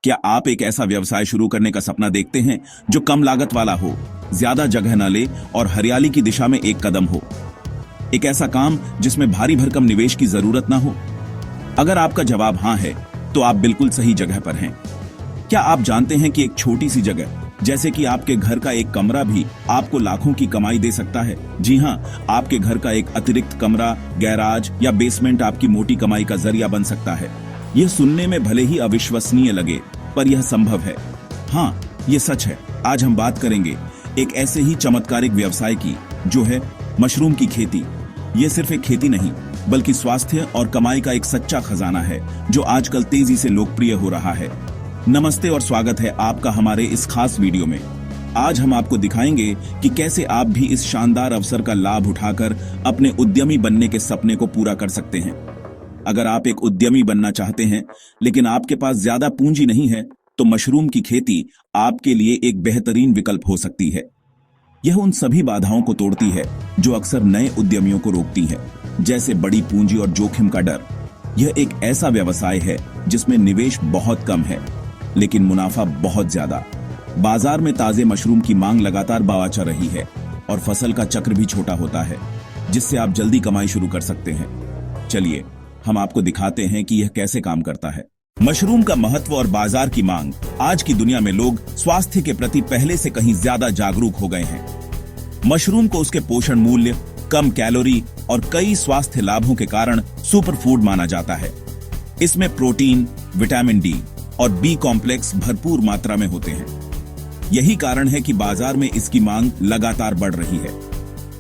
क्या आप एक ऐसा व्यवसाय शुरू करने का सपना देखते हैं जो कम लागत वाला हो, ज्यादा जगह न ले और हरियाली की दिशा में एक कदम हो? एक ऐसा काम जिसमें भारी भरकम निवेश की जरूरत ना हो? अगर आपका जवाब हां है, तो आप बिल्कुल सही जगह पर हैं। क्या आप जानते हैं कि एक छोटी सी जगह, जैसे कि आपके घर का एक कमरा भी आपको लाखों की कमाई दे सकता है? जी हां, आपके घर का एक अतिरिक्त कमरा, गैराज या बेसमेंट आपकी मोटी कमाई का जरिया बन सकता है। यह सुनने में भले ही अविश्वसनीय लगे, पर यह संभव है। हाँ, ये सच है। आज हम बात करेंगे एक ऐसे ही चमत्कारिक व्यवसाय की, जो है मशरूम की खेती। ये सिर्फ एक खेती नहीं, बल्कि स्वास्थ्य और कमाई का एक सच्चा खजाना है, जो आजकल तेजी से लोकप्रिय हो रहा है। नमस्ते और स्वागत है आपका हमारे इस खास वीडियो में। आज हम आपको दिखाएंगे कि कैसे आप भी इस शानदार अवसर का लाभ उठाकर अपने उद्यमी बनने के सपने को पूरा कर सकते हैं। अगर आप एक उद्यमी बनना चाहते हैं, लेकिन आपके पास ज्यादा पूंजी नहीं है, तो मशरूम की खेती आपके लिए एक बेहतरीन विकल्प हो सकती है। यह उन सभी बाधाओं को तोड़ती है जो अक्सर नए उद्यमियों को रोकती है, जैसे बड़ी पूंजी और जोखिम का डर। यह एक ऐसा व्यवसाय है जिसमें निवेश बहुत कम है, लेकिन मुनाफा बहुत ज्यादा। बाजार में ताजे मशरूम की मांग लगातार बवाचा रही है और फसल का चक्र भी छोटा होता है, जिससे आप जल्दी कमाई शुरू कर सकते हैं। चलिए हम आपको दिखाते हैं कि यह कैसे काम करता है। मशरूम का महत्व और बाजार की मांग। आज की दुनिया में लोग स्वास्थ्य के प्रति पहले से कहीं ज्यादा जागरूक हो गए हैं। मशरूम को उसके पोषण मूल्य, कम कैलोरी और कई स्वास्थ्य लाभों के कारण सुपर फूड माना जाता है। इसमें प्रोटीन, विटामिन डी और बी कॉम्प्लेक्स भरपूर मात्रा में होते हैं। यही कारण है कि बाजार में इसकी मांग लगातार बढ़ रही है।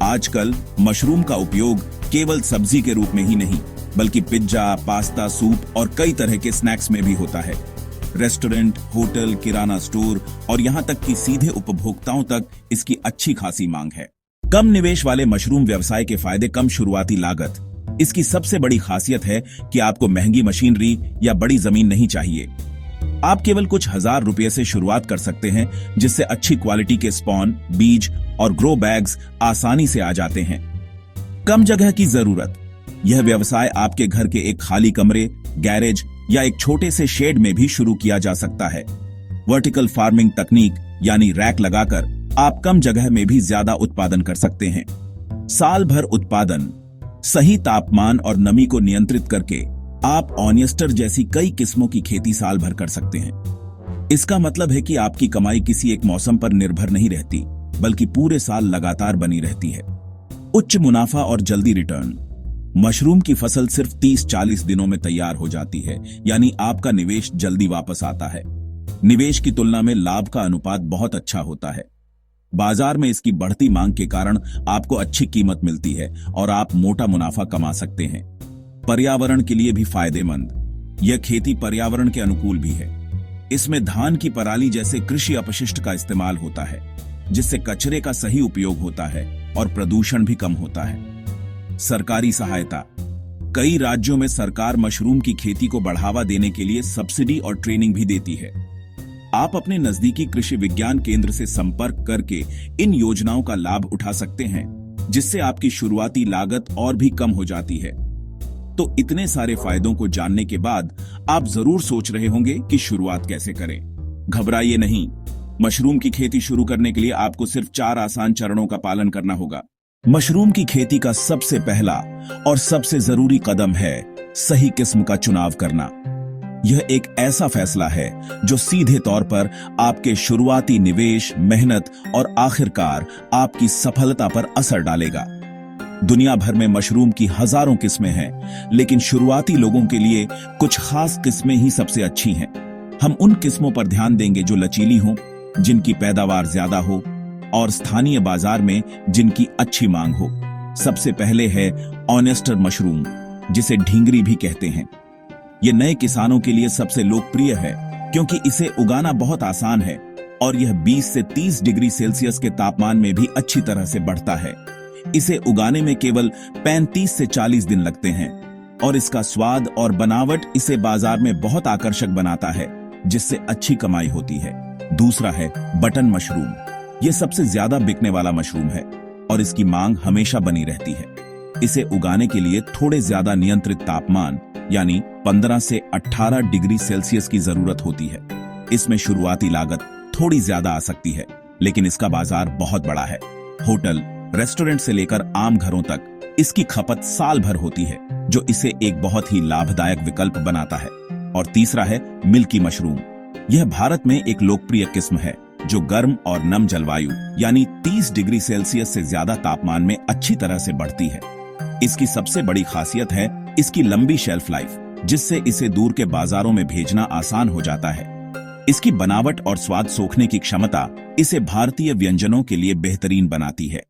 आजकल मशरूम का उपयोग केवल सब्जी के रूप में ही नहीं, बल्कि पिज्जा, पास्ता, सूप और कई तरह के स्नैक्स में भी होता है। रेस्टोरेंट, होटल, किराना स्टोर और यहां तक कि सीधे उपभोक्ताओं तक इसकी अच्छी खासी मांग है। कम निवेश वाले मशरूम व्यवसाय के फायदे। कम शुरुआती लागत। इसकी सबसे बड़ी खासियत है कि आपको महंगी मशीनरी या बड़ी जमीन नहीं चाहिए। आप केवल कुछ हजार रुपये से शुरुआत कर सकते हैं, जिससे अच्छी क्वालिटी के स्पॉन, बीज और ग्रो बैग्स आसानी से आ जाते हैं। कम जगह की जरूरत। यह व्यवसाय आपके घर के एक खाली कमरे, गैरेज या एक छोटे से शेड में भी शुरू किया जा सकता है। वर्टिकल फार्मिंग तकनीक यानी रैक लगाकर आप कम जगह में भी ज्यादा उत्पादन कर सकते हैं। साल भर उत्पादन। सही तापमान और नमी को नियंत्रित करके आप ऑनियस्टर जैसी कई किस्मों की खेती साल भर कर सकते हैं। इसका मतलब है कि आपकी कमाई किसी एक मौसम पर निर्भर नहीं रहती, बल्कि पूरे साल लगातार बनी रहती है। उच्च मुनाफा और जल्दी रिटर्न। मशरूम की फसल सिर्फ 30-40 दिनों में तैयार हो जाती है, यानी आपका निवेश जल्दी वापस आता है। निवेश की तुलना में लाभ का अनुपात बहुत अच्छा होता है। बाजार में इसकी बढ़ती मांग के कारण आपको अच्छी कीमत मिलती है और आप मोटा मुनाफा कमा सकते हैं। पर्यावरण के लिए भी फायदेमंद। यह खेती पर्यावरण के अनुकूल भी है। इसमें धान की पराली जैसे कृषि अपशिष्ट का इस्तेमाल होता है, जिससे कचरे का सही उपयोग होता है और प्रदूषण भी कम होता है। सरकारी सहायता। कई राज्यों में सरकार मशरूम की खेती को बढ़ावा देने के लिए सब्सिडी और ट्रेनिंग भी देती है। आप अपने नजदीकी कृषि विज्ञान केंद्र से संपर्क करके इन योजनाओं का लाभ उठा सकते हैं, जिससे आपकी शुरुआती लागत और भी कम हो जाती है। तो इतने सारे फायदों को जानने के बाद आप जरूर सोच रहे होंगे कि शुरुआत कैसे करें। घबराइए नहीं। मशरूम की खेती शुरू करने के लिए आपको सिर्फ 4 आसान चरणों का पालन करना होगा। मशरूम की खेती का सबसे पहला और सबसे जरूरी कदम है सही किस्म का चुनाव करना। यह एक ऐसा फैसला है जो सीधे तौर पर आपके शुरुआती निवेश, मेहनत और आखिरकार आपकी सफलता पर असर डालेगा। दुनिया भर में मशरूम की हजारों किस्में हैं, लेकिन शुरुआती लोगों के लिए कुछ खास किस्में ही सबसे अच्छी हैं। हम उन किस्मों पर ध्यान देंगे जो लचीली हों, जिनकी पैदावार ज्यादा हो और स्थानीय बाजार में जिनकी अच्छी मांग हो। सबसे पहले है ऑनेस्टर मशरूम, जिसे ढींगरी भी कहते हैं। यह नए किसानों के लिए सबसे लोकप्रिय है, क्योंकि इसे उगाना बहुत आसान है और यह 20 से 30 डिग्री सेल्सियस के तापमान में भी अच्छी तरह से बढ़ता है। इसे उगाने में केवल 35 से 40 दिन लगते हैं और इसका स्वाद और बनावट इसे बाजार में बहुत आकर्षक बनाता है, जिससे अच्छी कमाई होती है। दूसरा है बटन मशरूम। यह सबसे ज्यादा बिकने वाला मशरूम है और इसकी मांग हमेशा बनी रहती है। इसे उगाने के लिए थोड़े ज्यादा नियंत्रित तापमान यानी 15 से 18 डिग्री सेल्सियस की जरूरत होती है। इसमें शुरुआती लागत थोड़ी ज्यादा आ सकती है, लेकिन इसका बाजार बहुत बड़ा है। होटल, रेस्टोरेंट से लेकर आम घरों तक इसकी खपत साल भर होती है, जो इसे एक बहुत ही लाभदायक विकल्प बनाता है। और तीसरा है मिल्की मशरूम। यह भारत में एक लोकप्रिय किस्म है जो गर्म और नम जलवायु यानी 30 डिग्री सेल्सियस से ज्यादा तापमान में अच्छी तरह से बढ़ती है। इसकी सबसे बड़ी खासियत है इसकी लंबी शेल्फ लाइफ, जिससे इसे दूर के बाजारों में भेजना आसान हो जाता है। इसकी बनावट और स्वाद सोखने की क्षमता इसे भारतीय व्यंजनों के लिए बेहतरीन बनाती है।